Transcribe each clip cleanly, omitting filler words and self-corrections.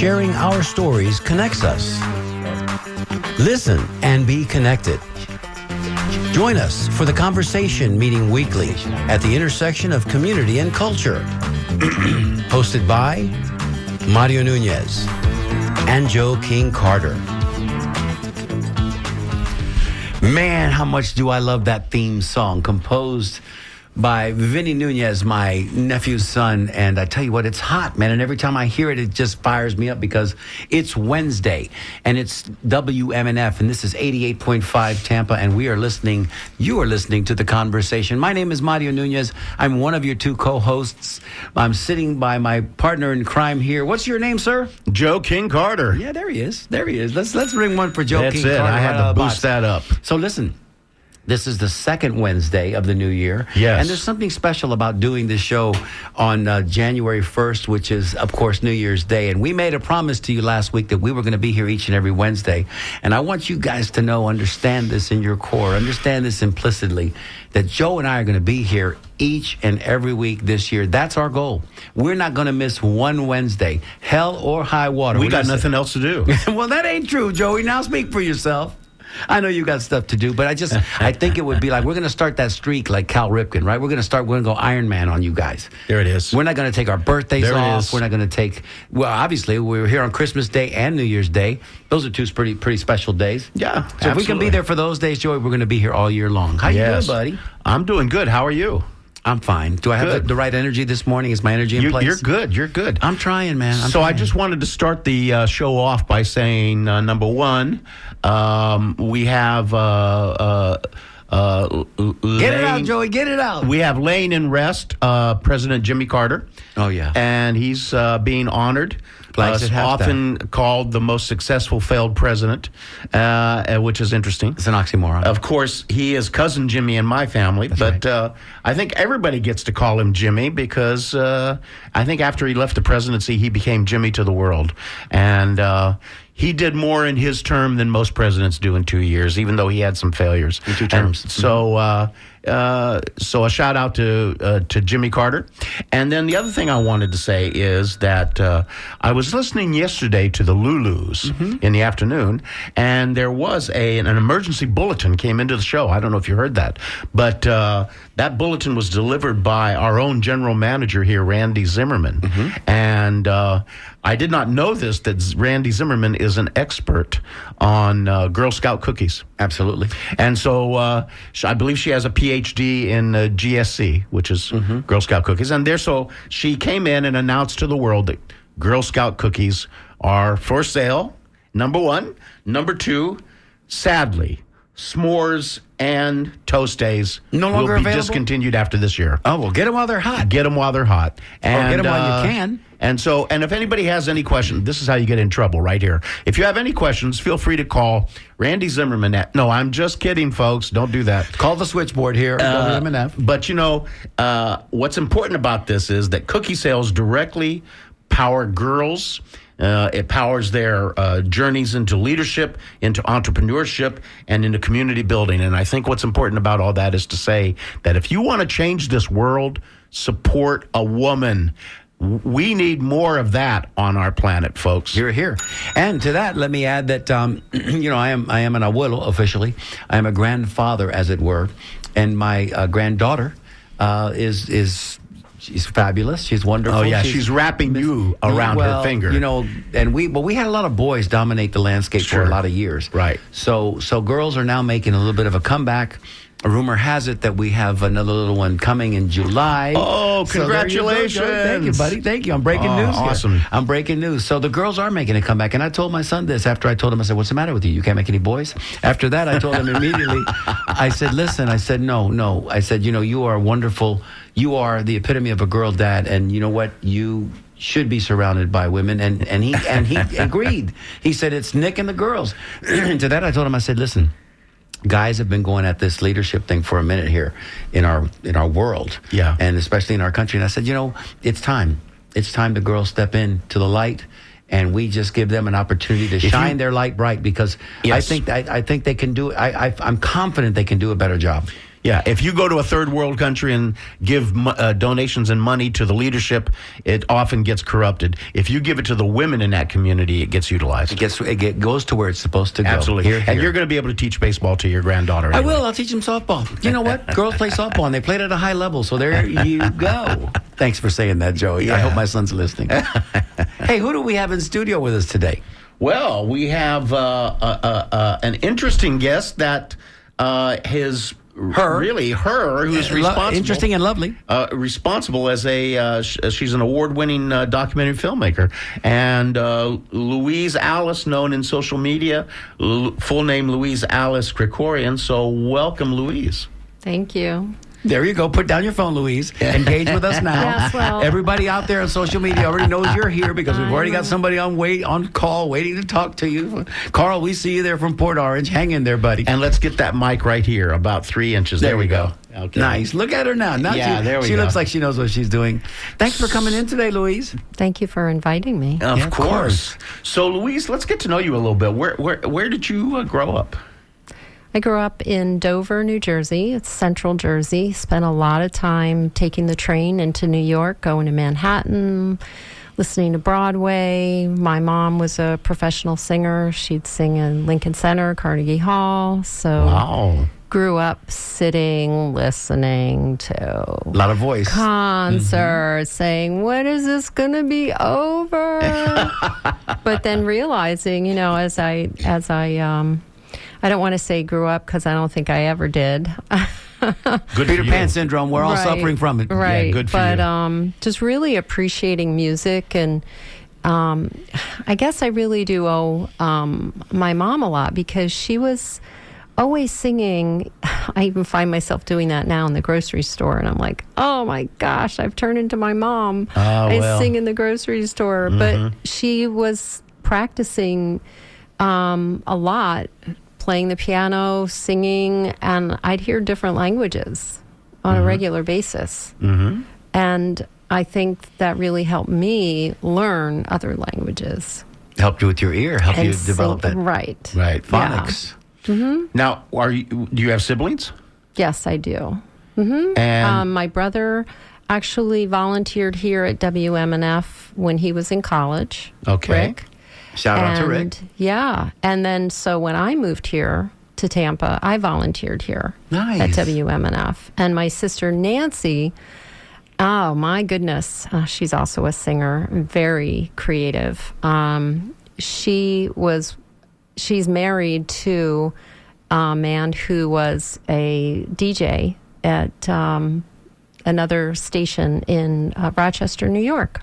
sharing our stories connects us. Listen and be connected. Join us for the conversation meeting weekly at the intersection of community and culture. Hosted by Mario Nunez and Joe King Carter. Man, how much do I love that theme song, composed by Vinny Nunez, my nephew's son. And I tell you what, it's hot, man. And every time I hear it, it just fires me up because it's Wednesday and it's WMNF. And this is 88.5 Tampa. And you are listening to The Conversation. My name is Mario Nunez. I'm one of your two co-hosts. I'm sitting by my partner in crime here. What's your name, sir? Joe King Carter. Yeah, there he is. Let's bring one for Joe King Carter. I had to boost that up. So listen. This is the second Wednesday of the new year. Yes. And there's something special about doing this show on January 1st, which is, of course, New Year's Day. And we made a promise to you last week that we were going to be here each and every Wednesday. And I want you guys to know, understand this in your core, understand this implicitly, that Joe and I are going to be here each and every week this year. That's our goal. We're not going to miss one Wednesday, hell or high water. We got nothing else to do. Well, that ain't true, Joey. Now speak for yourself. I know you got stuff to do, but I think it would be like, we're going to start that streak like Cal Ripken, right? We're going to go Iron Man on you guys. There it is. We're not going to take our birthdays off. We're not going to take, well, obviously, we were here on Christmas Day and New Year's Day. Those are two pretty special days. Yeah, So absolutely. if we can be there for those days, Joey, we're going to be here all year long. How you doing, buddy? I'm doing good. How are you? I'm fine. Do I have the right energy this morning? Is my energy in place? You're good. I'm trying, man. I just wanted to start the show off by saying, number one, we have... get it out, Joey. Get it out. We have laying in rest President Jimmy Carter. Oh, yeah. And he's being honored. Often called the most successful failed president, which is interesting. It's an oxymoron. Of course, he is cousin Jimmy in my family, but I think everybody gets to call him Jimmy because I think after he left the presidency, he became Jimmy to the world. And he did more in his term than most presidents do in 2 years, even though he had some failures. In 2 terms. And so a shout out to Jimmy Carter. And then the other thing I wanted to say is that I was listening yesterday to the Lulus in the afternoon, and there was an emergency bulletin came into the show. I don't know if you heard that, but that bulletin was delivered by our own general manager here, Randy Zimmerman. And I did not know this, that Randy Zimmerman is an expert on Girl Scout cookies. Absolutely. And so I believe she has a PhD in GSC, which is Girl Scout cookies. And so she came in and announced to the world that Girl Scout cookies are for sale, number one. Number two, sadly, s'mores and toast days no longer will be available? Discontinued after this year. Oh, well, get them while they're hot. Get them while they're hot. And, or get them while you can. And if anybody has any questions, this is how you get in trouble right here. If you have any questions, feel free to call Randy Zimmerman no, I'm just kidding, folks. Don't do that. Call the switchboard here. But, what's important about this is that cookie sales directly power girls. It powers their journeys into leadership, into entrepreneurship, and into community building. And I think what's important about all that is to say that if you want to change this world, support a woman. We need more of that on our planet, folks. Here. And to that, let me add that, I am an abuelo officially. I am a grandfather, as it were. And my granddaughter she's fabulous. She's wonderful. Oh, yeah. She's wrapping you around her finger. We had a lot of boys dominate the landscape for a lot of years. Right. So girls are now making a little bit of a comeback. A rumor has it that we have another little one coming in July. Oh, congratulations. So thank you, buddy. Thank you. I'm breaking news here. Awesome. I'm breaking news. So the girls are making a comeback. And I told my son this after I told him, I said, what's the matter with you? You can't make any boys? After that, I told him immediately, I said, listen, I said, no. I said, you are wonderful. You are the epitome of a girl dad. And you know what? You should be surrounded by women. And he agreed. He said, it's Nick and the girls. And to that, I told him, I said, listen, guys have been going at this leadership thing for a minute here in our world, and especially in our country. And I said, it's time. It's time the girls step in to the light, and we just give them an opportunity to shine their light bright. Because I think they can do. I'm confident they can do a better job. Yeah, if you go to a third world country and give donations and money to the leadership, it often gets corrupted. If you give it to the women in that community, it gets utilized. It goes to where it's supposed to go. Absolutely. Here, And here. you're going to be able to teach baseball to your granddaughter. I anyway. will. I'll teach them softball. You know what? Girls play softball, and they played at a high level. So there you go. Thanks for saying that, Joey. I hope my son's listening. Hey, who do we have in studio with us today? Well, we have an interesting guest that who's responsible. Interesting and lovely. Responsible as she's an award-winning documentary filmmaker, and Louise Alice, known in social media, full name Louise Alice Krikorian. So welcome, Louise. Thank you. There you go. Put down your phone, Louise. Engage with us now. Yes, well- Everybody out there on social media already knows you're here because we've already got somebody on call waiting to talk to you. Carl, we see you there from Port Orange. Hang in there, buddy. And let's get that mic right here, about 3 inches. There we go. Okay. Nice. Look at her now. There we she go. looks like she knows what she's doing. Thanks for coming in today, Louise. Thank you for inviting me. Of course. So, Louise, let's get to know you a little bit. Where did you grow up? I grew up in Dover, New Jersey. It's central Jersey. Spent a lot of time taking the train into New York, going to Manhattan, listening to Broadway. My mom was a professional singer. She'd sing in Lincoln Center, Carnegie Hall. So Wow. grew up sitting, listening to A lot of voice. concerts, saying, when is this going to be over? But then realizing, as I I don't want to say grew up because I don't think I ever did. Good Peter for Pan you. syndrome. We're all Right, suffering from it. Right. Yeah, good for but you. Just really appreciating music. And I guess I really do owe my mom a lot because she was always singing. I even find myself doing that now in the grocery store. And I'm like, oh my gosh, I've turned into my mom. I well. sing in the grocery store. But she was practicing a lot, playing the piano, singing, and I'd hear different languages on a regular basis. And I think that really helped me learn other languages. Helped you with your ear. Helped and you develop sing, that Right. Right. phonics. Now, do you have siblings? Yes, I do. And My brother actually volunteered here at WMNF when he was in college. Okay. Rick. Shout out to Rick. Yeah. And then so when I moved here to Tampa, I volunteered here Nice. at WMNF. And my sister Nancy, oh my goodness, she's also a singer, very creative. She's married to a man who was a DJ at another station in Rochester, New York.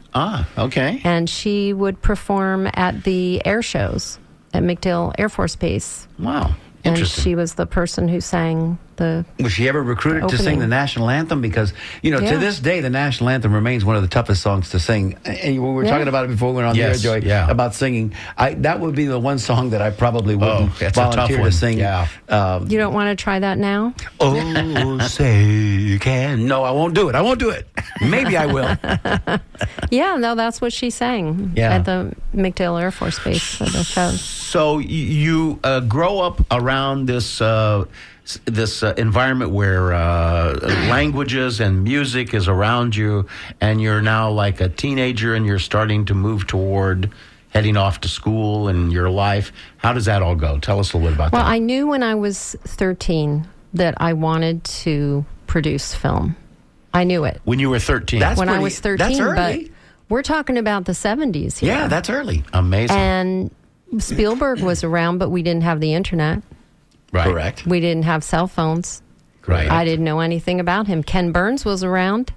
Okay. And she would perform at the air shows at MacDill Air Force Base. Wow. And Interesting. she was the person who sang the... Was she ever recruited to sing Opening. the national anthem? Because, to Yeah. this day, the national anthem remains one of the toughest songs to sing. And we were talking about it before we went on Yes, the air, Joy, yeah. about singing. That would be the one song that I probably wouldn't that's a tough volunteer one. to sing. Yeah. You don't want to try that now? Oh, say you can. No, I won't do it. I won't do it. Maybe I will. Yeah, no, that's what she sang Yeah. at the MacDill Air Force Base for the show. So you grow up around this environment where languages and music is around you, and you're now like a teenager, and you're starting to move toward heading off to school and your life. How does that all go? Tell us a little bit about Well, that. I knew when I was 13 that I wanted to produce film. I knew it When you were 13. That's when I pretty- was 13, that's but early. we're talking about the 70s here. Yeah, that's early. amazing. And Spielberg was around, but we didn't have the internet. Right. Correct. We didn't have cell phones. Right. I didn't know anything about him. Ken Burns was around.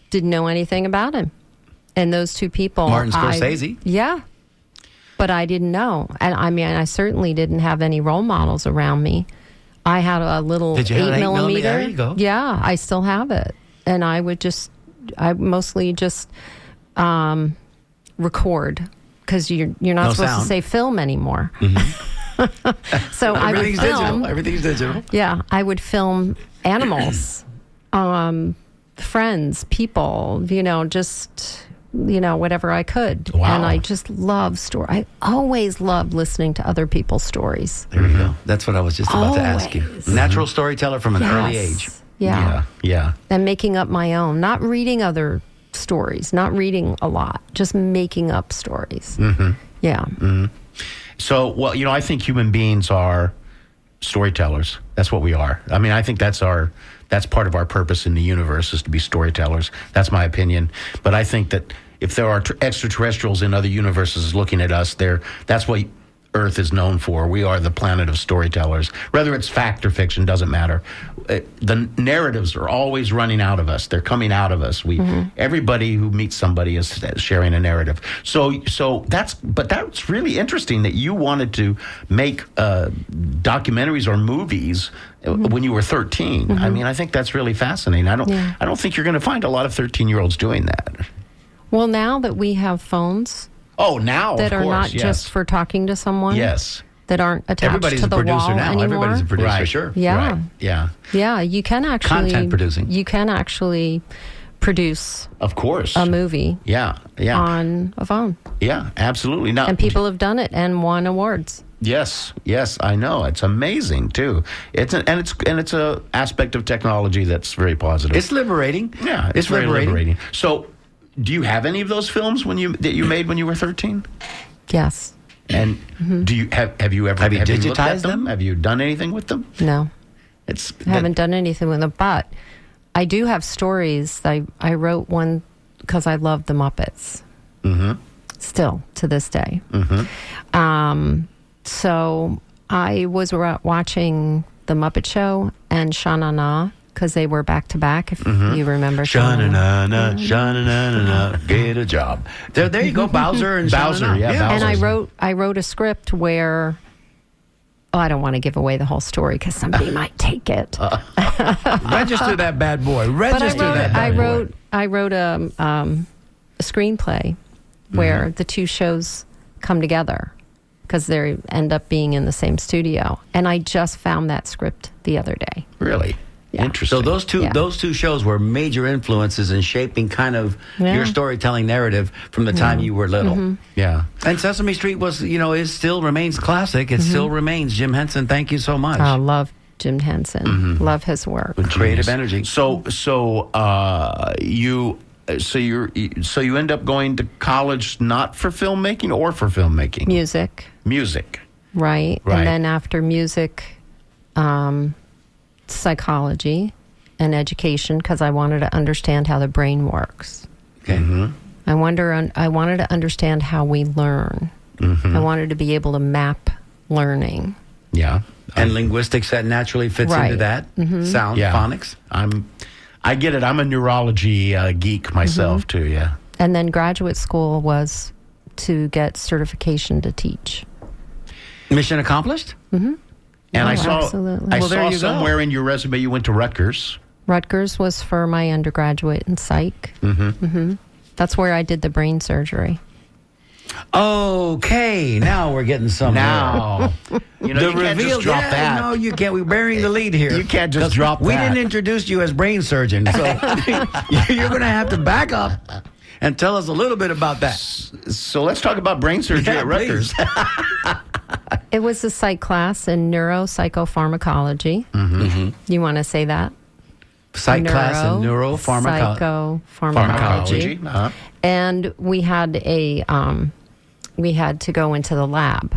Didn't know anything about him. And those two people... Martin Scorsese. Yeah. But I didn't know. And I mean, I certainly didn't have any role models around me. I had a little Did you have an 8 8 millimeter. millimeter? There you go. Yeah, I still have it. And I mostly just record because you're not No supposed sound. to say film anymore. So I would Everything's film. digital. Everything's digital. Yeah, I would film animals, friends, people, whatever I could. Wow. And I just love story. I always loved listening to other people's stories. There you go. That's what I was just about to ask you. Always. Natural storyteller from an early age. Yeah. Yeah. And making up my own, not reading other stories, not reading a lot, just making up stories. Yeah. So, well, you know, I think human beings are storytellers. That's what we are. I mean, I think that's part of our purpose in the universe is to be storytellers. That's my opinion. But I think that if there are extraterrestrials in other universes looking at us, that's what Earth is known for. We are the planet of storytellers. Whether it's fact or fiction, doesn't matter. The narratives are always running out of us. They're coming out of us. Everybody who meets somebody is sharing a narrative. So that's really interesting that you wanted to make documentaries or movies when you were 13. I mean, I think that's really fascinating. I don't think you're going to find a lot of 13-year-olds doing that. Well, now that we have phones Oh, now that of are course, not yes. just for talking to someone. Yes. That aren't attached Everybody's to a the producer wall now. anymore. Everybody's a producer, Right. sure. Yeah. Right. Yeah. Yeah, you can actually Content producing. You can actually produce Of course. a movie Yeah. Yeah. on a phone, Yeah. Absolutely. Now, and people have done it and won awards. Yes, I know. It's amazing too. It's a aspect of technology that's very positive. It's liberating. yeah, it's very liberating. So, do you have any of those films that you made when you were 13? Yes. And do you have you ever Have you looked at digitized them? Have you done anything with them? No, It's I haven't done anything with them, but I do have stories. I wrote one because I love the Muppets. Still to this day. So I was watching the Muppet Show and Sha-Na-Na because they were back to back. If you remember, Sha-na-na-na, sha-na-na-na-na, get a job. There you go, Bowser and Bowser, Sha-na-na. yeah, And Bowser. I wrote a script where. Oh, I don't want to give away the whole story because somebody might take it. Register that bad boy. But Register that bad boy. I wrote a screenplay where the two shows come together because they end up being in the same studio. And I just found that script the other day. Really Yeah. interesting. So those two shows were major influences in shaping kind of Yeah. your storytelling narrative from the time you were little. yeah. And Sesame Street was, is still remains classic. It still remains. Jim Henson, thank you so much. I love Jim Henson. Love his work. Creative energy. So you end up going to college not for filmmaking or for filmmaking? Music, Music. right? Right. And then after music, psychology and education because I wanted to understand how the brain works. Okay. I wanted to understand how we learn. I wanted to be able to map learning. Yeah. And linguistics that naturally fits into Right. that. Sound, Yeah. phonics. I get it. I'm a neurology geek myself too. Yeah. And then graduate school was to get certification to teach. Mission accomplished? And I saw absolutely. I Well, there saw you go. somewhere in your resume you went to Rutgers. Rutgers was for my undergraduate in psych. That's where I did the brain surgery. Okay, now we're getting somewhere. Now, you can't just drop yeah, that. No, you can't. We're burying the lead here. You can't just 'Cause drop we that. didn't introduce you as brain surgeon, so you're going to have to back up and tell us a little bit about that. So let's talk about brain surgery Yeah, at Rutgers. It was a psych class in neuropsychopharmacology. You want to say that? Psych class and neuropharmacology. Psychopharmacology. Uh-huh. And we had to go into the lab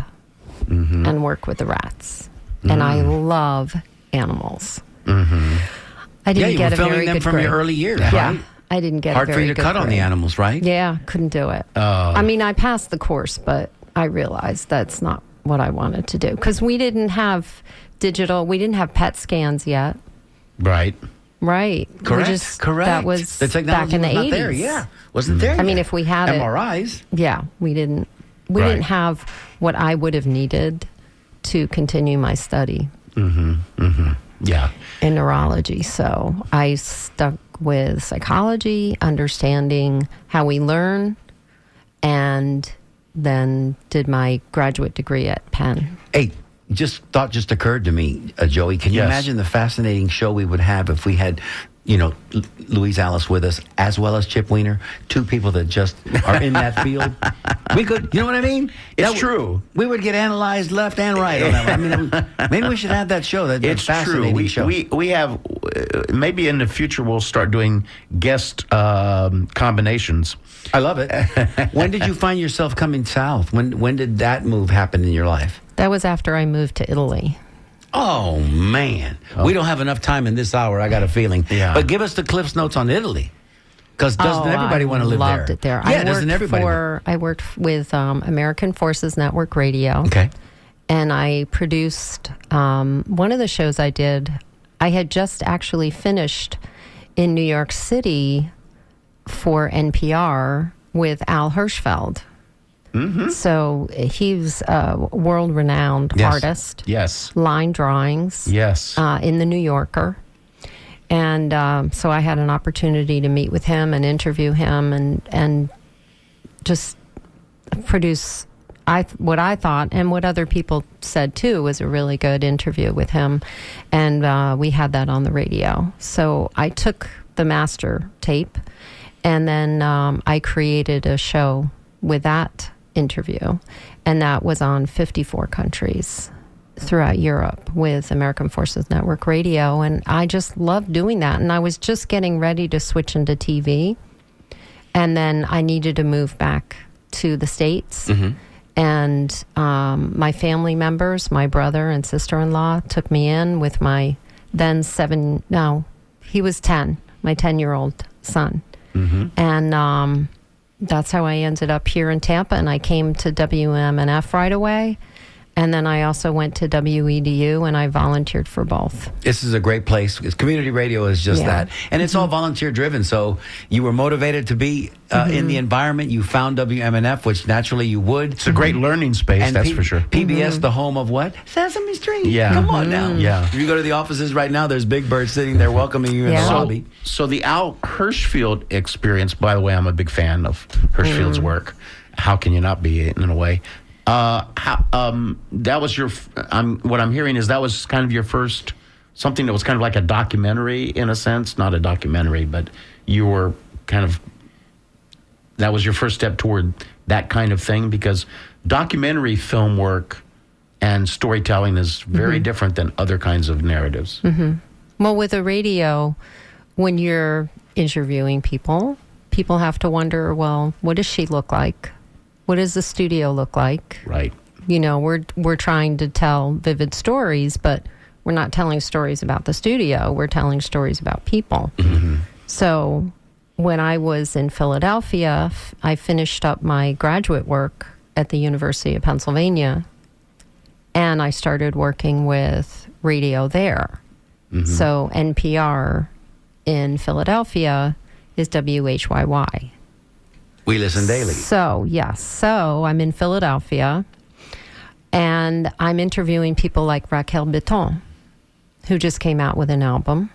and work with the rats. And I love animals. I Yeah, didn't you get were a filming very them good from grade. your early years, Yeah, right? I didn't get Hard a for very you to good cut on the grade. animals, right? Yeah, couldn't do it. I mean, I passed the course, but I realized that's not what I wanted to do because we didn't have PET scans yet. Right. Right. Correct. Correct. That was the technology back in the was 80s. not there. Yeah, wasn't there. I mean, yet. if we had it- MRIs. Yeah, we didn't Right. have what I would have needed to continue my study Yeah. in neurology. So I stuck with psychology, understanding how we learn, and then did my graduate degree at Penn. Hey, just occurred to me, Joey. Can you Yes. imagine the fascinating show we would have if we had Louise Alice with us, as well as Chip Weiner, two people that just are in that field. We could, you know what I mean? It's true. We would get analyzed left and right on that. I mean, maybe we should have that show. That's It's fascinating true. show. We have, maybe in the future we'll start doing guest combinations. I love it. When did you find yourself coming south? When did that move happen in your life? That was after I moved to Italy. Oh, man. We don't have enough time in this hour, I got a feeling. Yeah. But give us the Cliff's Notes on Italy. Because doesn't everybody want to live there? I loved it there. Yeah, doesn't everybody? I worked with American Forces Network Radio. Okay. And I produced one of the shows I did. I had just actually finished in New York City for NPR with Al Hirschfeld. Mm-hmm. So he's a world-renowned artist. Yes. Line drawings. Yes. In the New Yorker. And so I had an opportunity to meet with him and interview him and just produce what I thought and what other people said too was a really good interview with him. And we had that on the radio. So I took the master tape and then I created a show with that interview, and that was on 54 countries throughout Europe with American Forces Network Radio, and I just loved doing that. And I was just getting ready to switch into TV, and then I needed to move back to the States. Mm-hmm. And my family members, my brother and sister-in-law, took me in with my then he was 10, my 10-year-old son. Mm-hmm. And that's how I ended up here in Tampa, and I came to WMNF right away. And then I also went to WEDU, and I volunteered for both. This is a great place. Community radio is just that. And it's all volunteer-driven. So you were motivated to be in the environment. You found WMNF, which naturally you would. It's a great learning space, and that's for sure. PBS, the home of what? Sesame Street. Yeah. Come on now. Yeah. If you go to the offices right now, there's Big Bird sitting there welcoming you in the lobby. So the Al Hirschfeld experience, by the way, I'm a big fan of Hirschfeld's work. How can you not be, in a way? That was what I'm hearing is that was kind of your first, something that was kind of like a documentary in a sense, not a documentary, but you were that was your first step toward that kind of thing, because documentary film work and storytelling is very different than other kinds of narratives. Mm-hmm. Well, with a radio, when you're interviewing people have to wonder, well, what does she look like? What does the studio look like? Right. You know, we're trying to tell vivid stories, but we're not telling stories about the studio. We're telling stories about people. Mm-hmm. So when I was in Philadelphia, I finished up my graduate work at the University of Pennsylvania, and I started working with radio there. Mm-hmm. So NPR in Philadelphia is WHYY. We listen daily. So, yes. So I'm in Philadelphia, and I'm interviewing people like Raquel Bitton, who just came out with an album.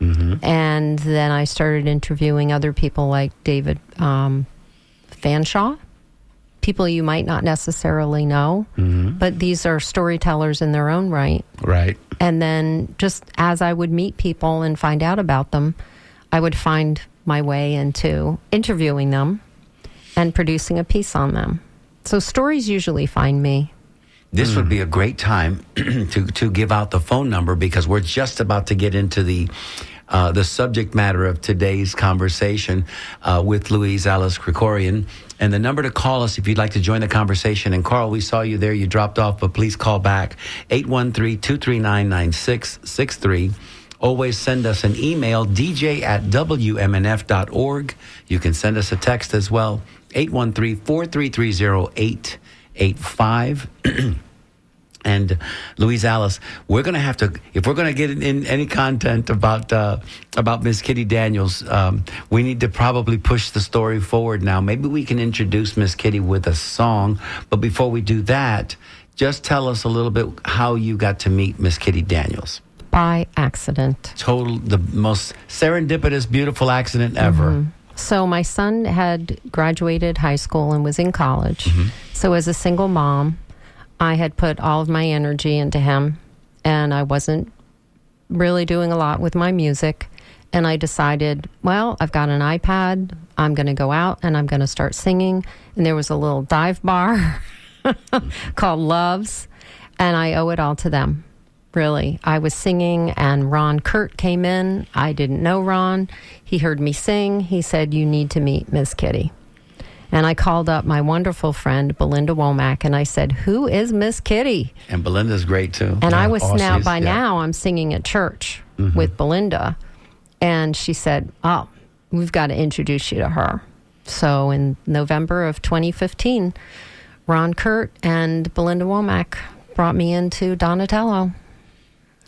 Mm-hmm. And then I started interviewing other people like David Fanshawe, people you might not necessarily know, but these are storytellers in their own right. Right. And then just as I would meet people and find out about them, I would find my way into interviewing them and producing a piece on them. So stories usually find me. This would be a great time to give out the phone number, because we're just about to get into the subject matter of today's conversation with Louise Alice Krikorian. And the number to call us if you'd like to join the conversation. And Carl, we saw you there. You dropped off, but please call back. 813-239-9663. Always send us an email, dj@wmnf.org. You can send us a text as well, 813-433-0885. And Louise Alice, we're going to have to, if we're going to get in any content about Miss Kitty Daniels, we need to probably push the story forward now. Maybe we can introduce Miss Kitty with a song. But before we do that, just tell us a little bit how you got to meet Miss Kitty Daniels. By accident. The most serendipitous, beautiful accident ever. Mm-hmm. So my son had graduated high school and was in college. Mm-hmm. So as a single mom, I had put all of my energy into him, and I wasn't really doing a lot with my music. and I decided, well, I've got an iPad. I'm going to go out and I'm going to start singing. And there was a little dive bar called Loves, and I owe it all to them. Really. I was singing, and Ron Kurt came in. I didn't know Ron. He heard me sing. He said, you need to meet Miss Kitty. And I called up my wonderful friend, Belinda Womack, and I said, who is Miss Kitty? And Belinda's great, too. And I was Aussies, now I'm singing at church with Belinda. And she said, oh, we've got to introduce you to her. So in November of 2015, Ron Kurt and Belinda Womack brought me into Donatello.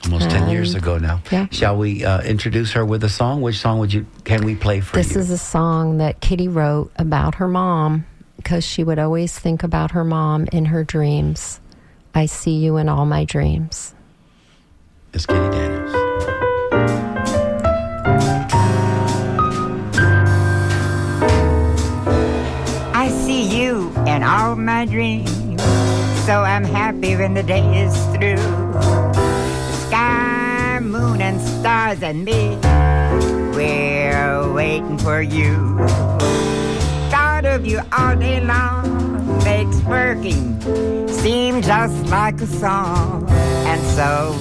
Almost 10 years ago now. Yeah. Shall we introduce her with a song? Which song can we play for you? This is a song that Kitty wrote about her mom, because she would always think about her mom in her dreams. I see you in all my dreams. It's Kitty Daniels. I see you in all my dreams, so I'm happy when the day is through. Sky, moon, and stars and me, we're waiting for you. Thought of you all day long makes working seem just like a song. And so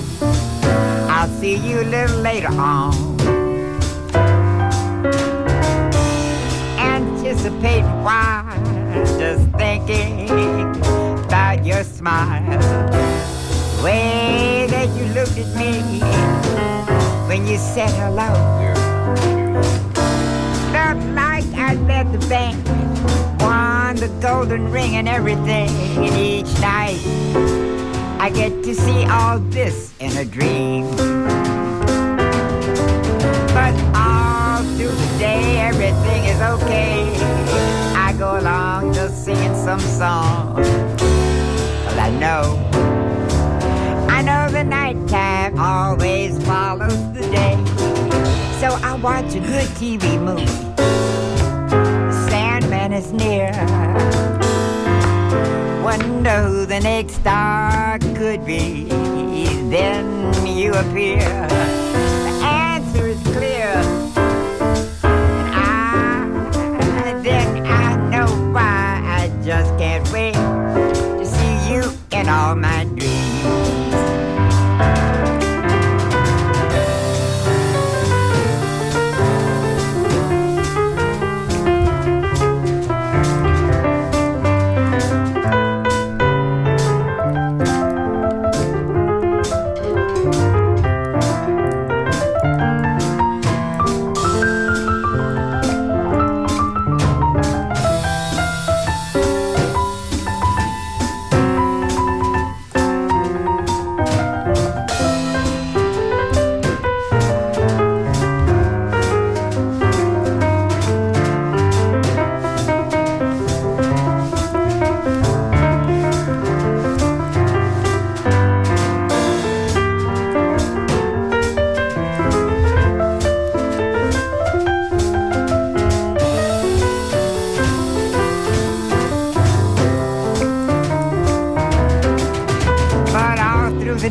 I'll see you a little later on, anticipating why, just thinking about your smile. The way that you looked at me when you said hello, felt like I'd met the band, won the golden ring and everything. And each night I get to see all this in a dream. But all through the day everything is okay. I go along just singing some song, 'cause I know the nighttime always follows the day. So I watch a good TV movie, the Sandman is near. Wonder who the next star could be. Then you appear. The answer is clear. And then I know why I just can't wait to see you in all my dreams.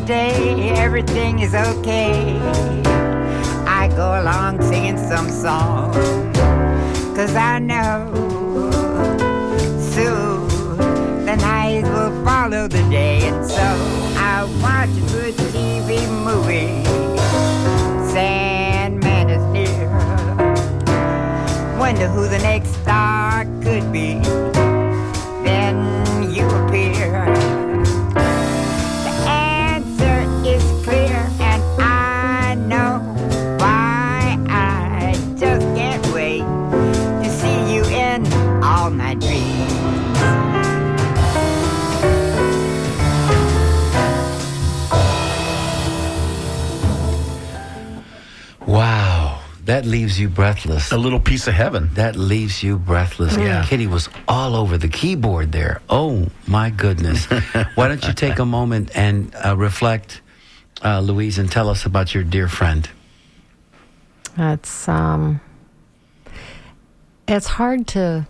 Day, everything is okay. I go along singing some song, 'cause I know soon the night will follow the day. And so I watch a good TV movie, Sandman is near. Wonder who the next star could be. Then you appear. Wow. That leaves you breathless. A little piece of heaven. That leaves you breathless. Yeah. Kitty was all over the keyboard there. Oh, my goodness. Why don't you take a moment and reflect, Louise, and tell us about your dear friend? It's hard to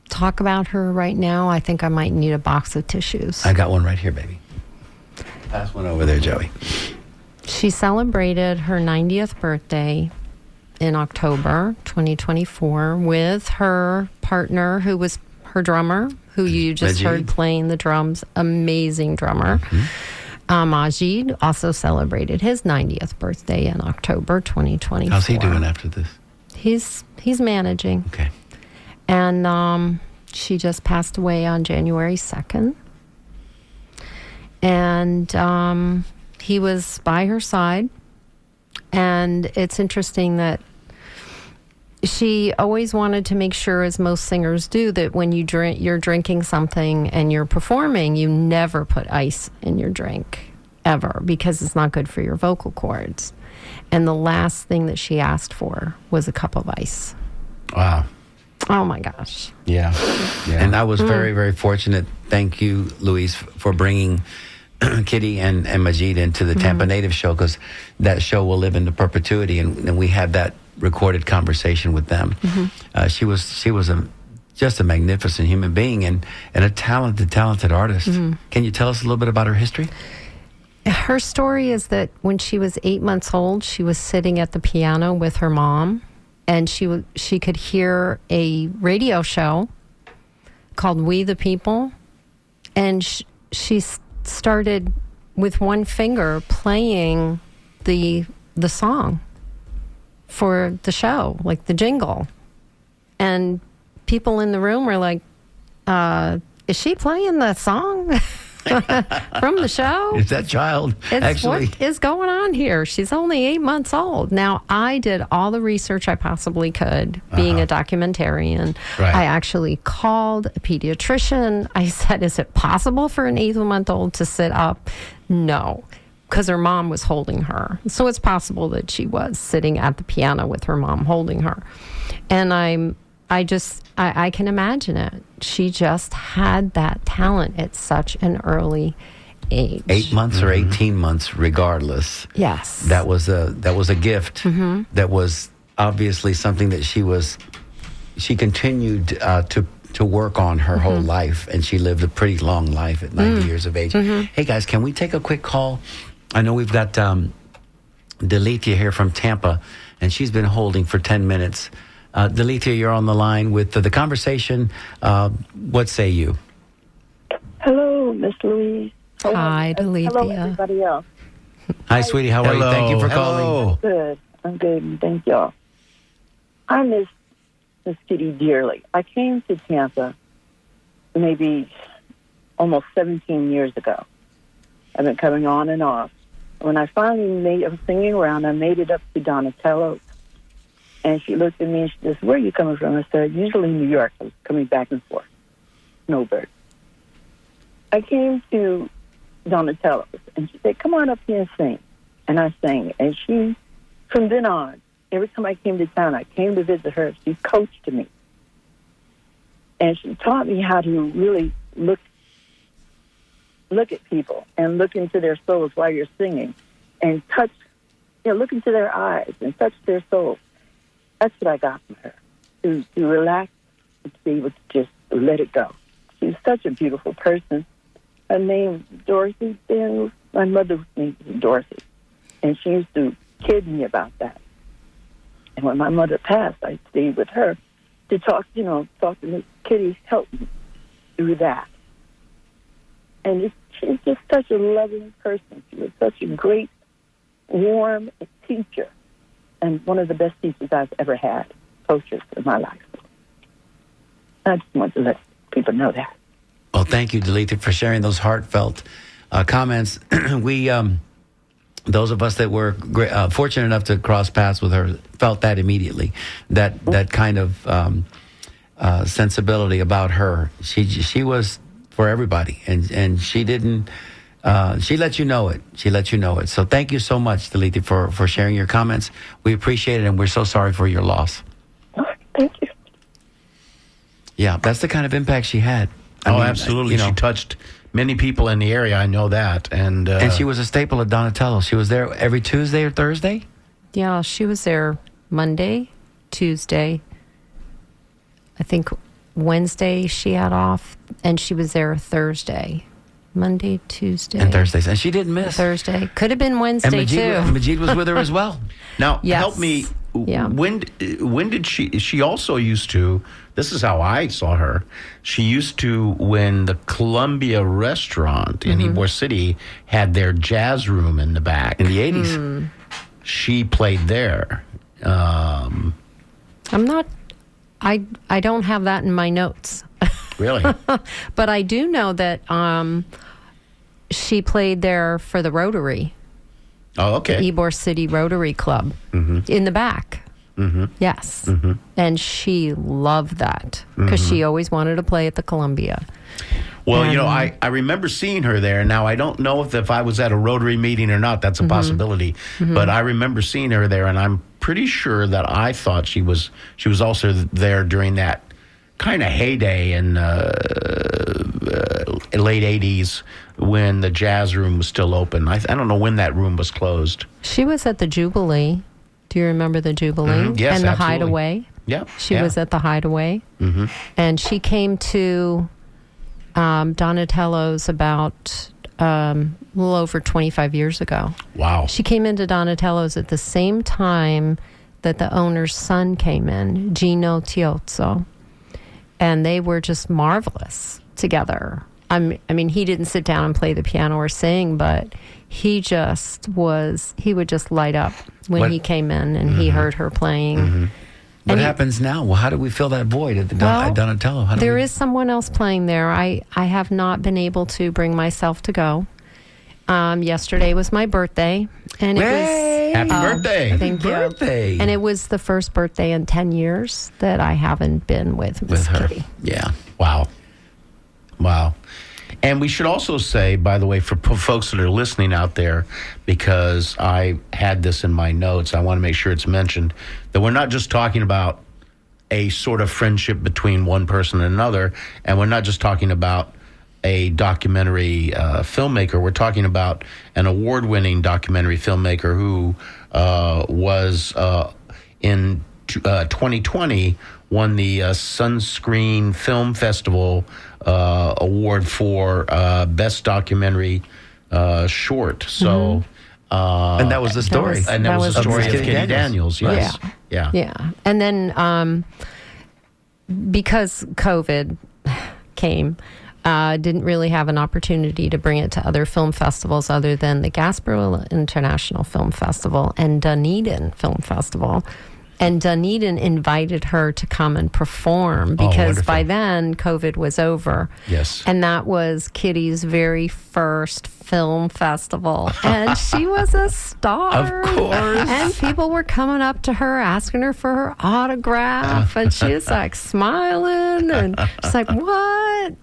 talk about her right now. I think I might need a box of tissues. I got one right here, baby. Pass one over there, Joey. She celebrated her 90th birthday in October 2024 with her partner, who was her drummer, who you just Majid. heard playing the drums. Amazing drummer. Majid also celebrated his 90th birthday in October 2024. How's he doing after this? He's managing. Okay. And she just passed away on January 2nd. And he was by her side. And it's interesting that she always wanted to make sure, as most singers do, that when you're drinking something and you're performing, you never put ice in your drink, ever, because it's not good for your vocal cords. And the last thing that she asked for was a cup of ice. Wow. Oh, my gosh. Yeah. And I was very, very fortunate. Thank you, Louise, for bringing Kitty and Majid into the Tampa Native show, because that show will live into perpetuity, and we had that recorded conversation with them. She was just a magnificent human being and a talented artist. Can you tell us a little bit about her history? Her story is that when she was 8 months old, she was sitting at the piano with her mom, and she could hear a radio show called We the People, and she started with one finger playing the song for the show, like the jingle. And people in the room were like, is she playing the song from the show? Is that child actually? What is going on here? She's only 8 months old. Now, I did all the research I possibly could, being a documentarian. Right. I actually called a pediatrician. I said, is it possible for an 8-month-old to sit up? No, because her mom was holding her. So it's possible that she was sitting at the piano with her mom holding her. And I can imagine it. She just had that talent at such an early age. 8 months or 18 months, regardless. Yes. That was a gift. That was obviously something that she continued to work on her whole life, and she lived a pretty long life at 90 years of age. Hey guys, can we take a quick call? I know we've got Delethea here from Tampa, and she's been holding for 10 minutes. Delethea, you're on the line with the conversation. What say you? Hello, Miss Louise. Hi, Delethea. Hello, everybody else. Hi, sweetie. How are you? Thank you for calling. Good. I'm good, and thank y'all. I miss Miss Kitty dearly. I came to Tampa maybe almost 17 years ago. I've been coming on and off. When I finally I was singing around, I made it up to Donatello. And she looked at me and she says, where are you coming from? I said, usually New York. I was coming back and forth. Snowbird. I came to Donatello's and she said, come on up here and sing. And I sang. And she, from then on, every time I came to town, I came to visit her. She coached me. And she taught me how to really look at people and look into their souls while you're singing and touch, look into their eyes and touch their souls. That's what I got from her, to relax and to be able to just let it go. She's such a beautiful person. Her name is Dorothy Daniels. My mother's name is Dorothy, and she used to kid me about that. And when my mother passed, I stayed with her to talk to Miss Kitty, help me through that. And she's just such a loving person. She was such a great, warm teacher. And one of the best teachers I've ever had, coaches in my life. I just want to let people know that. Well, thank you, Delethea, for sharing those heartfelt comments. We, those of us that were fortunate enough to cross paths with her, felt that immediately. That kind of sensibility about her. She was for everybody, and she didn't. She let you know it. So thank you so much, Delethea, for sharing your comments. We appreciate it, and we're so sorry for your loss. Thank you. Yeah, that's the kind of impact she had. I mean, absolutely. She touched many people in the area. I know that. And she was a staple at Donatello. She was there every Tuesday or Thursday? Yeah, she was there Monday, Tuesday. I think Wednesday she had off, and she was there Thursday. Monday, Tuesday. And Thursdays. And she didn't miss. Thursday. Could have been Wednesday, and too. Majid was with her as well. Now, Yes. help me Yeah. When did she also used to, this is how I saw her, she used to, when the Columbia restaurant in Ybor City had their jazz room in the back. In the 80s. She played there. I'm not, I don't have that in my notes. Really? But I do know that she played there for the Rotary. Oh, okay. Ybor City Rotary Club in the back. Yes. And she loved that because she always wanted to play at the Columbia. Well, I remember seeing her there. Now, I don't know if I was at a Rotary meeting or not. That's a possibility. But I remember seeing her there, and I'm pretty sure that I thought she was also there during that kind of heyday in late 80s when the jazz room was still open. I don't know when that room was closed. She was at the Jubilee. Do you remember the Jubilee? Yes, and the absolutely. Hideaway? Yeah. She was at the Hideaway. And she came to Donatello's about a little over 25 years ago. Wow. She came into Donatello's at the same time that the owner's son came in, Gino Tiozzo. And they were just marvelous together. I mean, he didn't sit down and play the piano or sing, but he would just light up when he came in and he heard her playing. What happens now? Well, how do we fill that void at Donatello? There is someone else playing there. I have not been able to bring myself to go. Yesterday was my birthday, and it was Happy birthday. Thank you. Birthday. And it was the first birthday in 10 years that I haven't been with Miss her. Kitty. Yeah. Wow. And we should also say, by the way, for folks that are listening out there, because I had this in my notes, I want to make sure it's mentioned, that we're not just talking about a sort of friendship between one person and another, and we're not just talking about a documentary filmmaker. We're talking about an award-winning documentary filmmaker who was in 2020 won the Sunscreen Film Festival award for Best Documentary Short. So, and that was the story. and that was the story of Kitty Daniels. Yes. Yeah. And then because COVID came, didn't really have an opportunity to bring it to other film festivals other than the Gasparilla International Film Festival and Dunedin Film Festival. And Dunedin invited her to come and perform because by then COVID was over. Yes. And that was Kitty's very first film festival. And she was a star. Of course. And people were coming up to her, asking her for her autograph. And she was like smiling. And she's like, what?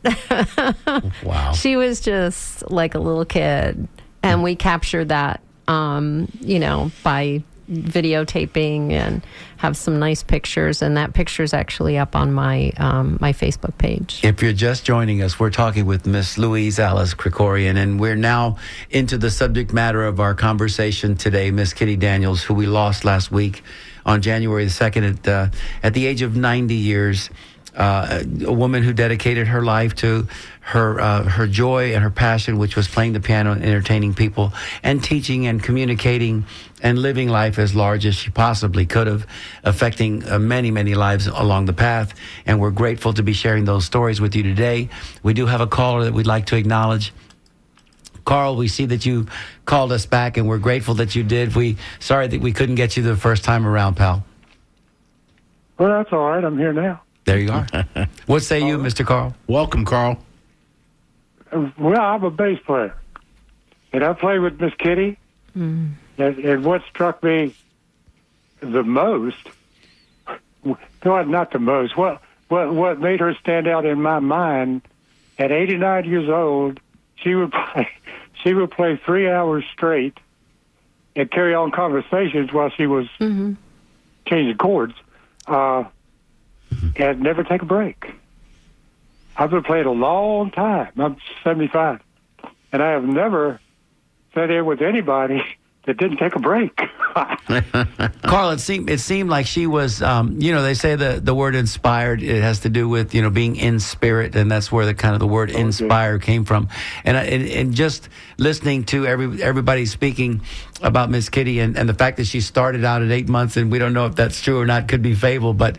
Wow. She was just like a little kid. And we captured that, by videotaping and have some nice pictures, and that picture is actually up on my my Facebook page. If you're just joining us, we're talking with Miss Louise Alice Krikorian, and we're now into the subject matter of our conversation today, Miss Kitty Daniels, who we lost last week on January the 2nd at the age of 90 years. A woman who dedicated her life to her joy and her passion, which was playing the piano and entertaining people and teaching and communicating and living life as large as she possibly could have, affecting many, many lives along the path. And we're grateful to be sharing those stories with you today. We do have a caller that we'd like to acknowledge. Carl, we see that you called us back, and we're grateful that you did. Sorry that we couldn't get you the first time around, pal. Well, that's all right. I'm here now. There you are. What say you, Mr. Carl? Welcome, Carl. Well, I'm a bass player, and I play with Miss Kitty. And what struck me the most, no, not the most, what made her stand out in my mind, at 89 years old, she would play 3 hours straight and carry on conversations while she was changing chords. And never take a break. I've been playing a long time. I'm 75. And I have never sat in with anybody that didn't take a break. Carl, it seemed like she was, they say the word inspired, it has to do with, being in spirit, and that's where the word inspire came from. And just listening to everybody speaking about Miss Kitty and the fact that she started out at 8 months, and we don't know if that's true or not, could be fable, but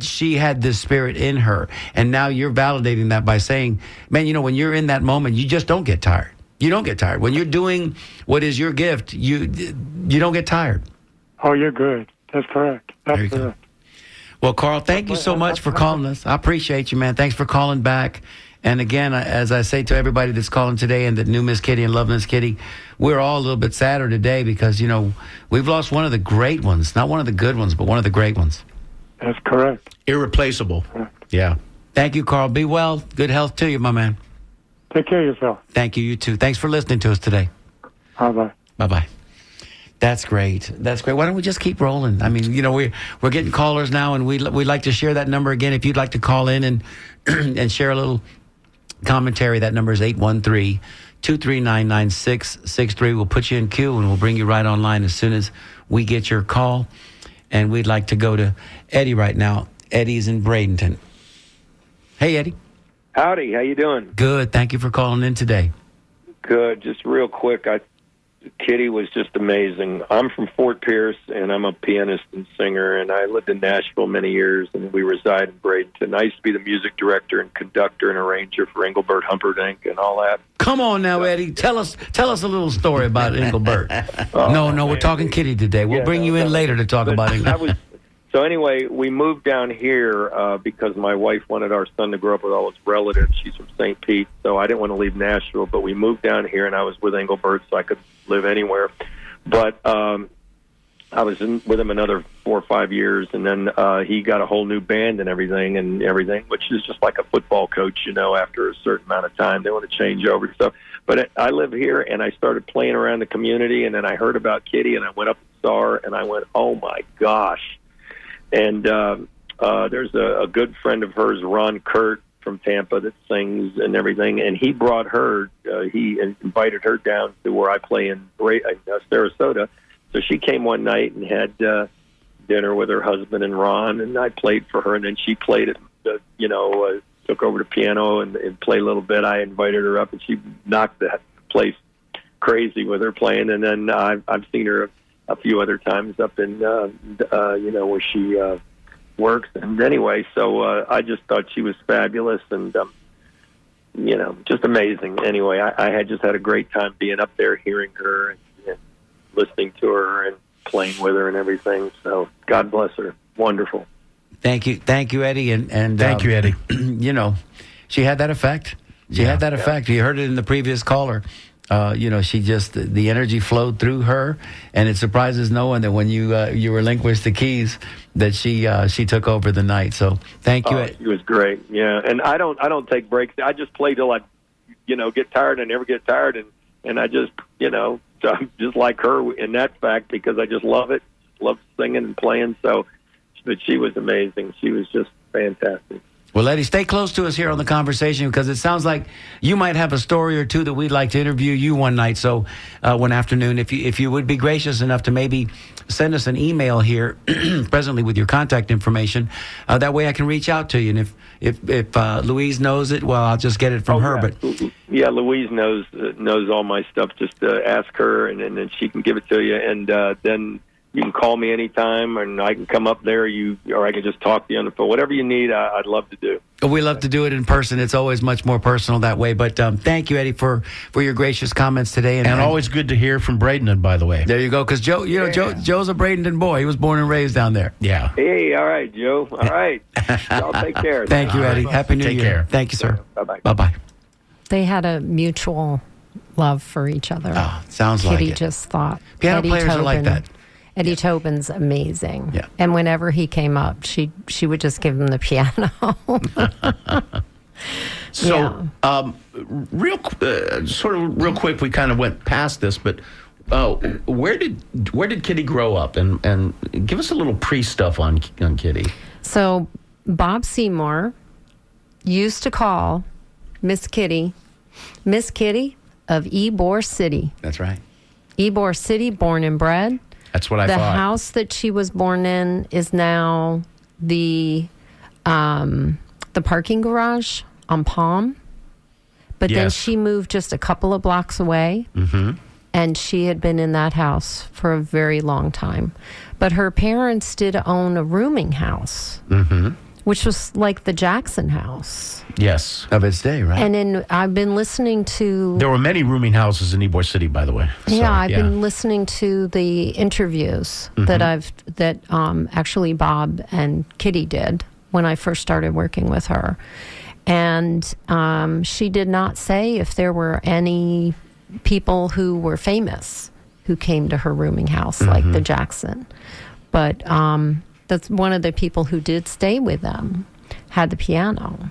she had this spirit in her. And now you're validating that by saying, man, when you're in that moment, you just don't get tired. You don't get tired. When you're doing what is your gift, you don't get tired. Oh, you're good. That's correct. There you That's go. correct. Well, Carl, thank you so much for calling us. I appreciate you, man. Thanks for calling back. And again, as I say to everybody that's calling today and that knew Miss Kitty and love Miss Kitty, we're all a little bit sadder today because, we've lost one of the great ones. Not one of the good ones, but one of the great ones. That's correct. Irreplaceable. Yeah. Thank you, Carl. Be well. Good health to you, my man. Take care of yourself. Thank you. You too. Thanks for listening to us today. Bye-bye. Bye-bye. That's great. That's great. Why don't we just keep rolling? I mean, we're getting callers now, and we'd like to share that number again. If you'd like to call in and and share a little commentary, that number is 813-239-9663. We'll put you in queue, and we'll bring you right online as soon as we get your call. And we'd like to go to Eddie right now. Eddie's in Bradenton. Hey, Eddie. Howdy, how you doing? Good. Thank you for calling in today. Good. Just real quick, Kitty was just amazing. I'm from Fort Pierce, and I'm a pianist and singer, and I lived in Nashville many years, and we reside in Bradenton. I used to be the music director and conductor and arranger for Engelbert Humperdinck and all that. Come on now, Eddie. Tell us a little story about Engelbert. No, we're talking Kitty today. We'll bring you in later to talk about Engelbert. So anyway, we moved down here because my wife wanted our son to grow up with all his relatives. She's from St. Pete, so I didn't want to leave Nashville. But we moved down here, and I was with Engelbert, so I could live anywhere. But I was with him another 4 or 5 years, and then he got a whole new band and everything, which is just like a football coach, after a certain amount of time, they want to change over. So, but I live here, and I started playing around the community, and then I heard about Kitty, and I went up to Star, and I went, oh, my gosh. And there's a good friend of hers, Ron Kurt from Tampa, that sings and everything. And he brought her, he invited her down to where I play in Sarasota. So she came one night and had dinner with her husband and Ron, and I played for her. And then she played it, took over the piano and played a little bit. I invited her up, and she knocked the place crazy with her playing. And then I've seen her a few other times up in, where she works. And anyway, so I just thought she was fabulous and, just amazing. Anyway, I had just had a great time being up there, hearing her and listening to her and playing with her and everything. So God bless her. Wonderful. Thank you, Eddie. And Thank you, Eddie. She had that effect. She had that effect. You heard it in the previous caller. She just, the energy flowed through her, and it surprises no one that when you relinquished the keys, that she took over the night. So thank you. She was great. Yeah, and I don't take breaks. I just play till I, get tired. I never get tired, and I just, so I'm just like her in that fact because I just love it, love singing and playing. So, but she was amazing. She was just fantastic. Well, Eddie, stay close to us here on The Conversation because it sounds like you might have a story or two that we'd like to interview you one night. So one afternoon, if you would be gracious enough to maybe send us an email here presently with your contact information. That way I can reach out to you. And if Louise knows it, well, I'll just get it from her. Yeah. But yeah, Louise knows all my stuff. Just ask her, and then she can give it to you. And then you can call me anytime, and I can come up there. Or I can just talk to you on the phone. Whatever you need, I'd love to do. We love to do it in person. It's always much more personal that way. But thank you, Eddie, for your gracious comments today. And always good to hear from Bradenton, by the way. There you go. Because Joe, Joe's a Bradenton boy. He was born and raised down there. Yeah. Hey, all right, Joe. All right. Y'all take care. Thank you, Eddie. Happy New Year. Take care. Thank you, sir. Bye-bye. Bye-bye. They had a mutual love for each other. Oh, sounds like Kitty it. just thought. Piano Eddie players are like that. Eddie Tobin's amazing. Yeah. And whenever he came up, she would just give him the piano. So, real quick, we kind of went past this, but where did Kitty grow up? And give us a little pre-stuff on Kitty. So, Bob Seymour used to call Miss Kitty of Ybor City. That's right. Ybor City, born and bred. That's what I the thought. house that she was born in is now the parking garage on Palm. But then Yes. she moved just a couple of blocks away. And she had been in that house for a very long time. But her parents did own a rooming house, which was like the Jackson house. Yes. Of its day, right? And I've been listening to... There were many rooming houses in Ybor City, by the way. So, I've been listening to the interviews that actually Bob and Kitty did when I first started working with her. And she did not say if there were any people who were famous who came to her rooming house, like the Jackson. But that's one of the people who did stay with them had the piano.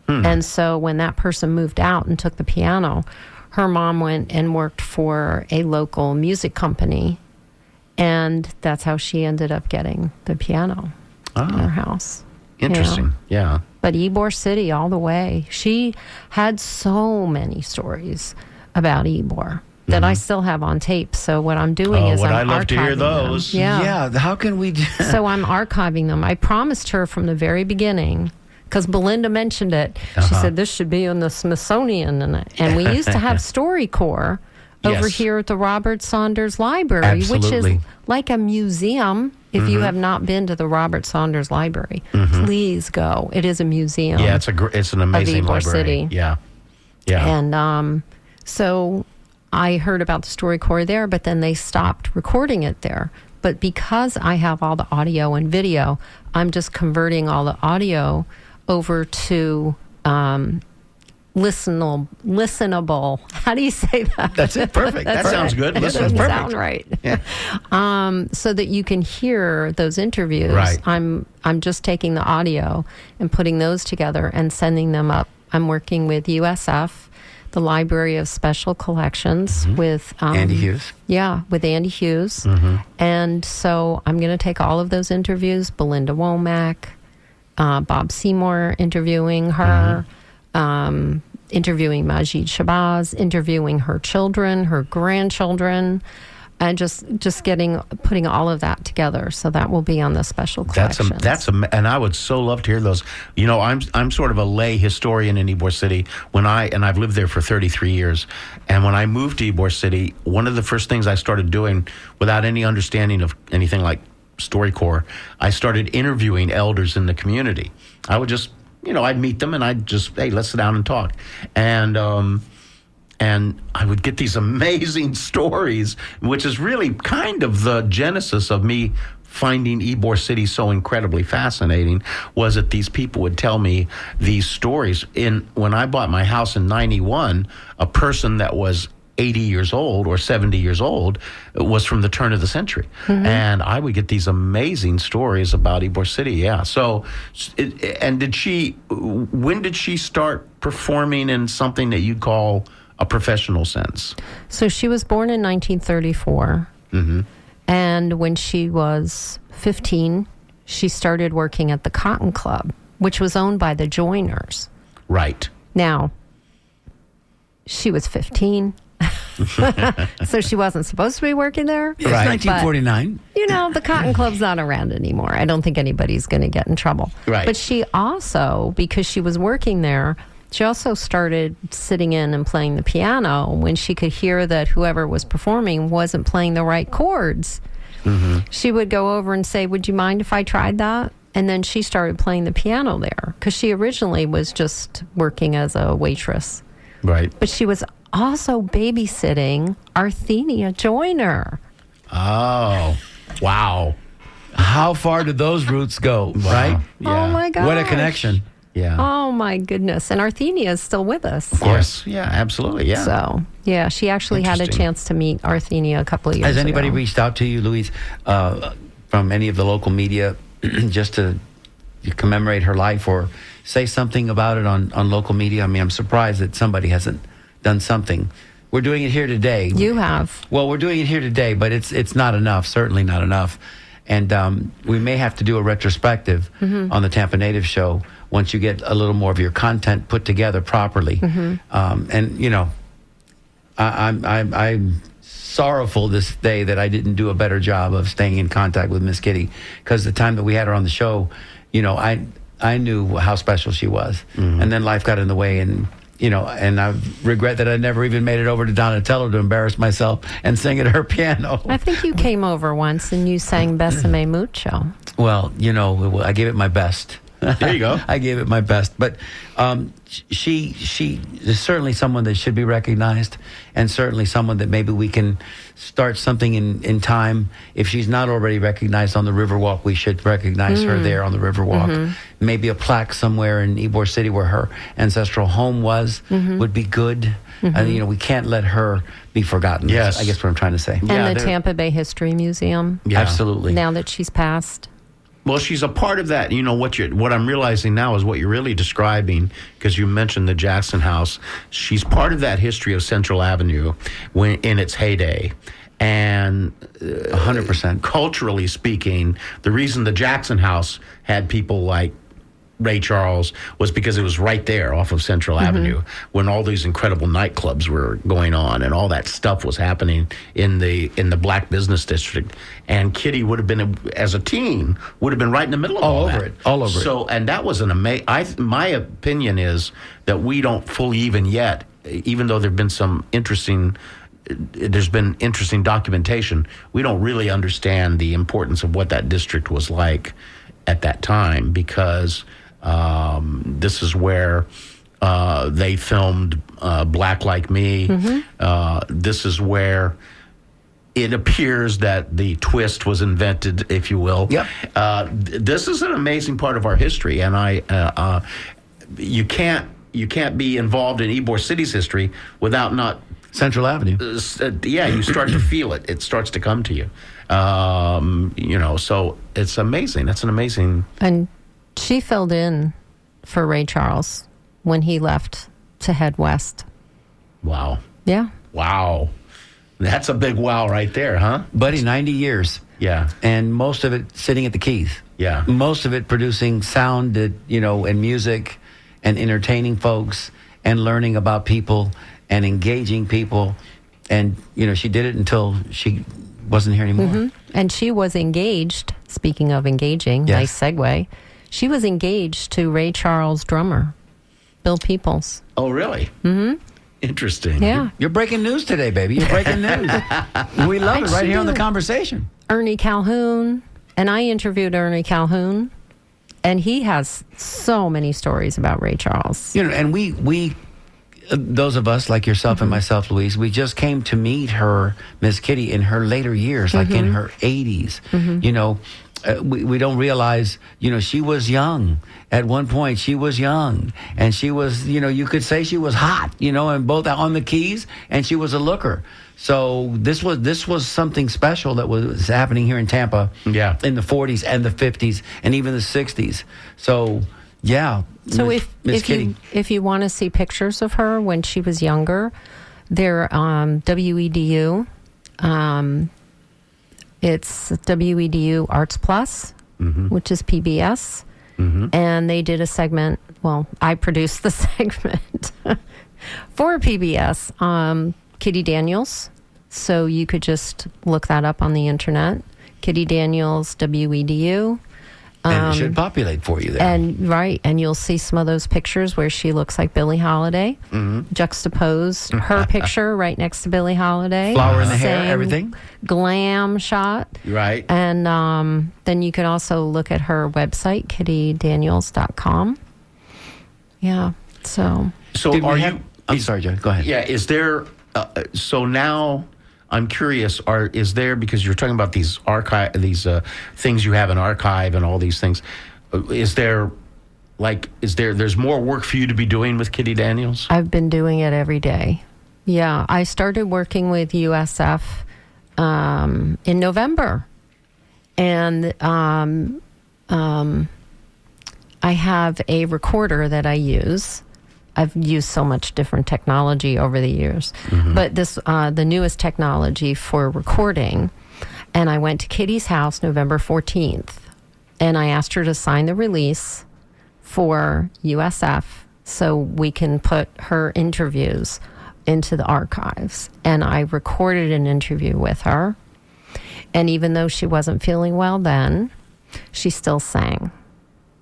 And so when that person moved out and took the piano, her mom went and worked for a local music company. And that's how she ended up getting the piano in her house. Interesting. Yeah. But Ybor City all the way. She had so many stories about Ybor that I still have on tape. So what I'm doing is would I'm I love to hear archiving them. those. Yeah. How can we do So I'm archiving them. I promised her from the very beginning, because Belinda mentioned it. She said, this should be in the Smithsonian. And we used to have StoryCorps over Yes. here at the Robert Saunders Library, which Absolutely. is like a museum. If you have not been to the Robert Saunders Library, please go. It is a museum. Yeah, it's an amazing Ybor library. City. Yeah. Yeah. And so I heard about the StoryCorps there, but then they stopped recording it there. But because I have all the audio and video, I'm just converting all the audio over to listenable. How do you say that? That's it. Perfect. That sounds good. It Listen, doesn't perfect. sound right. Yeah. So that you can hear those interviews. Right. I'm just taking the audio and putting those together and sending them up. I'm working with USF, the Library of Special Collections, with Andy Hughes? Yeah, with Andy Hughes. And so I'm going to take all of those interviews, Belinda Womack, Bob Seymour interviewing her, interviewing Majid Shabazz, interviewing her children, her grandchildren, and just putting all of that together. So that will be on the special collections. And I would so love to hear those. You know, I'm sort of a lay historian in Ybor City. I've lived there for 33 years, and when I moved to Ybor City, one of the first things I started doing, without any understanding of anything like StoryCorps, I started interviewing elders in the community. I would just, I'd meet them and I'd just, hey, let's sit down and talk. And I would get these amazing stories, which is really kind of the genesis of me finding Ybor City so incredibly fascinating, was that these people would tell me these stories. When I bought my house in 91, a person that was 80 years old or 70 years old was from the turn of the century. And I would get these amazing stories about Ybor City. Yeah. So, when did she start performing in something that you call a professional sense? So she was born in 1934. And when she was 15, she started working at the Cotton Club, which was owned by the Joiners. Right. Now, she was 15. So she wasn't supposed to be working there. It's 1949. The Cotton Club's not around anymore. I don't think anybody's going to get in trouble. Right. But she also, because she was working there, she also started sitting in and playing the piano when she could hear that whoever was performing wasn't playing the right chords. She would go over and say, would you mind if I tried that? And then she started playing the piano there, because she originally was just working as a waitress. Right. But she was also babysitting Arthenia Joyner. Oh, wow. How far did those roots go, right? Yeah. Oh, my God. What a connection. Yeah. Oh, my goodness. And Arthenia is still with us. Yes. Yeah, absolutely. Yeah. So, yeah, she actually had a Interesting. chance to meet Arthenia a couple of years Has anybody ago. reached out to you, Louise, from any of the local media just to commemorate her life or say something about it on local media? I mean, I'm surprised that somebody hasn't done something. We're doing it here today. You have. Well, we're doing it here today, but it's not enough, certainly not enough. And we may have to do a retrospective on the Tampa Native Show once you get a little more of your content put together properly. And, I'm sorrowful this day that I didn't do a better job of staying in contact with Miss Kitty, because the time that we had her on the show, I knew how special she was, and then life got in the way, and and I regret that I never even made it over to Donatello to embarrass myself and sing at her piano. I think you came over once and you sang Besame Mucho. Well, I gave it my best. There you go. I gave it my best, but she is certainly someone that should be recognized, and certainly someone that maybe we can start something in time. If she's not already recognized on the Riverwalk, we should recognize her there on the Riverwalk. Maybe a plaque somewhere in Ybor City where her ancestral home was would be good. We can't let her be forgotten. Yes. I guess what I'm trying to say. And the Tampa Bay History Museum. Yeah. Absolutely. Now that she's passed. Well, she's a part of that. What I'm realizing now is what you're really describing, because you mentioned the Jackson House. She's part of that history of Central Avenue in its heyday. And 100%. Culturally speaking, the reason the Jackson House had people like Ray Charles was because it was right there off of Central Avenue when all these incredible nightclubs were going on and all that stuff was happening in the black business district. And Kitty would have been, as a teen, would have been right in the middle of all over that. it. All over it. So, and that was an amazing. My opinion is that we don't fully even yet, even though there've been some interesting. There's been interesting documentation. We don't really understand the importance of what that district was like at that time, because this is where they filmed Black Like Me. This is where it appears that the twist was invented, if you will. Yep. This is an amazing part of our history, and you can't be involved in Ybor City's history without not. Central Avenue. You start to feel it. It starts to come to you. So it's amazing. That's an amazing. And she filled in for Ray Charles when he left to head west. Wow. Yeah. Wow. That's a big wow right there, huh? Buddy, 90 years. Yeah. And most of it sitting at the keys. Yeah. Most of it producing sound, and music and entertaining folks and learning about people and engaging people. And, she did it until she wasn't here anymore. And she was engaged, speaking of engaging, Yes. nice segue. She was engaged to Ray Charles' drummer, Bill Peoples. Oh, really? Interesting. Yeah. You're breaking news today, baby. You're breaking news. We love it right here on the conversation. Ernie Calhoun, and I interviewed Ernie Calhoun, and he has so many stories about Ray Charles. And we those of us like yourself and myself, Louise, we just came to meet her, Miss Kitty, in her later years, like in her 80s. We don't realize, she was young. At one point, she was young. And she was, you could say she was hot, and both on the keys, and she was a looker. So this was something special that was happening here in Tampa in the 40s and the 50s and even the 60s. So, yeah. So Miss Kitty. if you want to see pictures of her when she was younger, they're WEDU. It's WEDU Arts Plus, which is PBS. And they did a segment. Well, I produced the segment for PBS. Kitty Daniels. So you could just look that up on the internet. Kitty Daniels, WEDU. And it should populate for you there. And you'll see some of those pictures where she looks like Billie Holiday. Juxtapose her picture right next to Billie Holiday. Flower in the hair, Same everything. Glam shot. Right. And then you can also look at her website, kittydaniels.com. Yeah. So Did are we you? have- I'm sorry, Joe. Go ahead. Yeah. Is there? So now, I'm curious. Is there, because you're talking about these things you have in archive and all these things? There's more work for you to be doing with Kitty Daniels? I've been doing it every day. Yeah. I started working with USF in November. And I have a recorder that I use. I've used so much different technology over the years, but this the newest technology for recording. And I went to Kitty's house November 14th, and I asked her to sign the release for USF so we can put her interviews into the archives, and I recorded an interview with her. And even though she wasn't feeling well then, she still sang.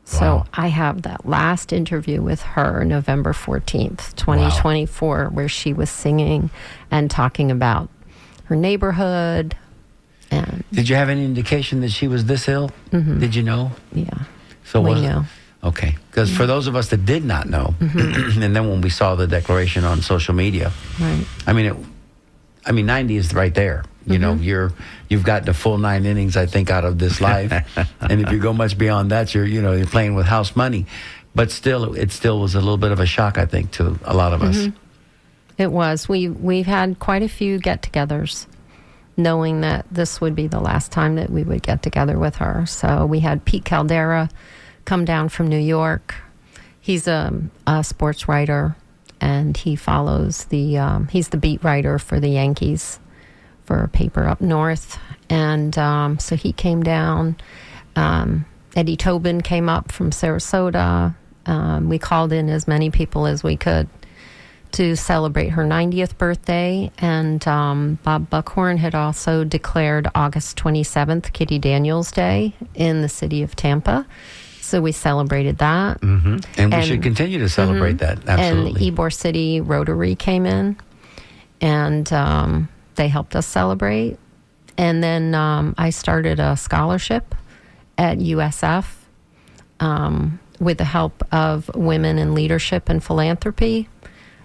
So Wow. I have that last interview with her, November 14th, 2024, where she was singing and talking about her neighborhood. And Did you have any indication that she was this ill? Did you know? yeah, So we was it- knew. Okay, because for those of us that did not know, and then when we saw the declaration on social media, Right. I mean, 90 is right there. You know, you've got the full 9 innings, I think, out of this life, and if you go much beyond that, you're playing with house money. But still, it still was a little bit of a shock, I think, to a lot of us. It was. We've had quite a few get-togethers, knowing that this would be the last time that we would get together with her. So we had Pete Caldera come down from New York. He's a sports writer, and he follows he's the beat writer for the Yankees for a paper up north. And so he came down. Eddie Tobin came up from Sarasota. We called in as many people as we could to celebrate her 90th birthday. And Bob Buckhorn had also declared August 27th Kitty Daniels Day in the city of Tampa. So we celebrated that. And we should continue to celebrate that, absolutely. And Ybor City Rotary came in, and they helped us celebrate. And then I started a scholarship at USF with the help of Women in Leadership and Philanthropy.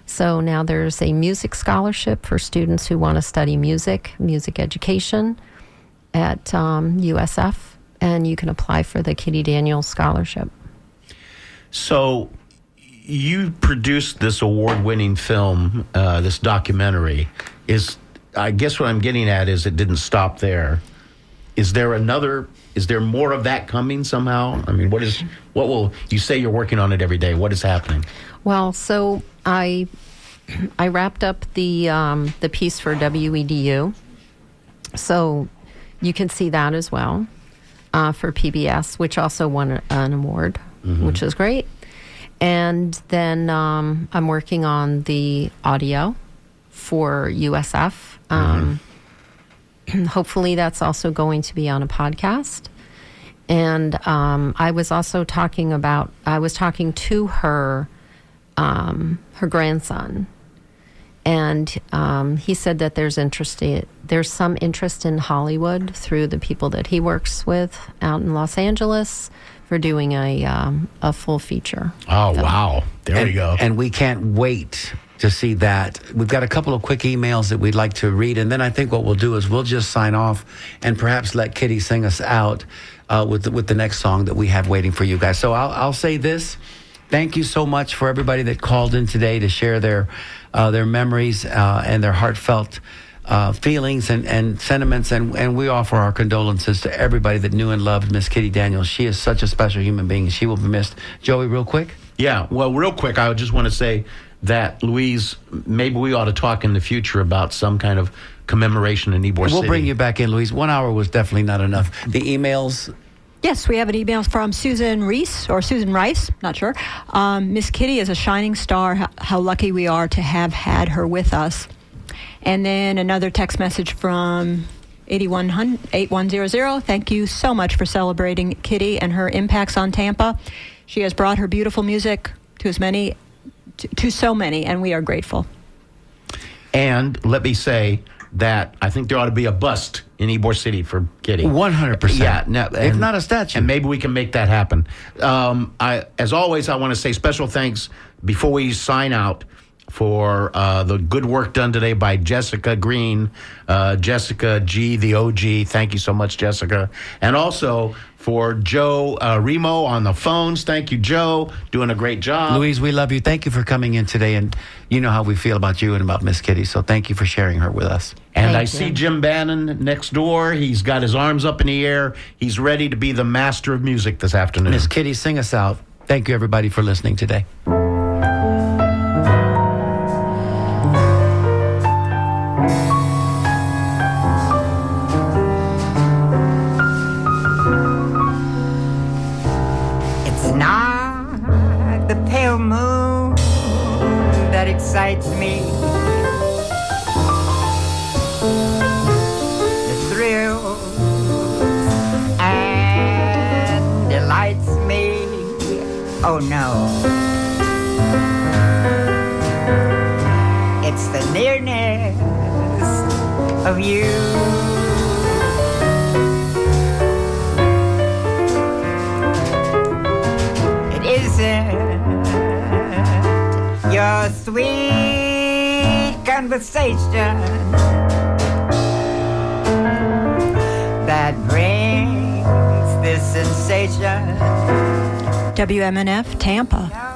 So now there's a music scholarship for students who want to study music education at USF, and you can apply for the Kitty Daniels Scholarship. So you produced this award-winning film, this documentary. I guess what I'm getting at is it didn't stop there. Is there more of that coming somehow? I mean, what will you say you're working on it every day? What is happening? Well, so I wrapped up the piece for WEDU, so you can see that as well for PBS, which also won an award, which is great. And then I'm working on the audio for USF. Hopefully that's also going to be on a podcast. And I was also talking to her grandson, and he said that there's some interest in Hollywood through the people that he works with out in Los Angeles for doing a full feature. Oh, wow. There we go. And we can't wait to see that. We've got a couple of quick emails that we'd like to read, and then I think what we'll do is we'll just sign off and perhaps let Kitty sing us out with the next song that we have waiting for you guys. So I'll say this. Thank you so much for everybody that called in today to share their memories and their heartfelt feelings and sentiments, and we offer our condolences to everybody that knew and loved Miss Kitty Daniels. She is such a special human being. She will be missed. Joey, real quick. Yeah, well, real quick, I just want to say that, Louise, maybe we ought to talk in the future about some kind of commemoration in Ybor City. We'll bring you back in, Louise. 1 hour was definitely not enough. The emails. Yes, we have an email from Susan Rice, not sure. Miss Kitty is a shining star. How lucky we are to have had her with us. And then another text message from 8100. Thank you so much for celebrating Kitty and her impacts on Tampa. She has brought her beautiful music to so many, and we are grateful. And let me say that I think there ought to be a bust in Ybor City for Kitty. 100%. Yeah, now, if not a statue. And maybe we can make that happen. As always, I want to say special thanks before we sign out for the good work done today by Jessica Green, Jessica G, the OG. Thank you so much, Jessica. And also for Joe Remo on the phones. Thank you, Joe. Doing a great job. Louise, we love you. Thank you for coming in today, and you know how we feel about you and about Miss Kitty, so thank you for sharing her with us. And Thank I you. see Jim Bannon next door. He's got his arms up in the air. He's ready to be the master of music this afternoon. Miss Kitty, sing us out. Thank you, everybody, for listening today. It's not the pale moon that excites me. Oh no. It's the nearness of you. It isn't your sweet conversation that brings this sensation. WMNF Tampa.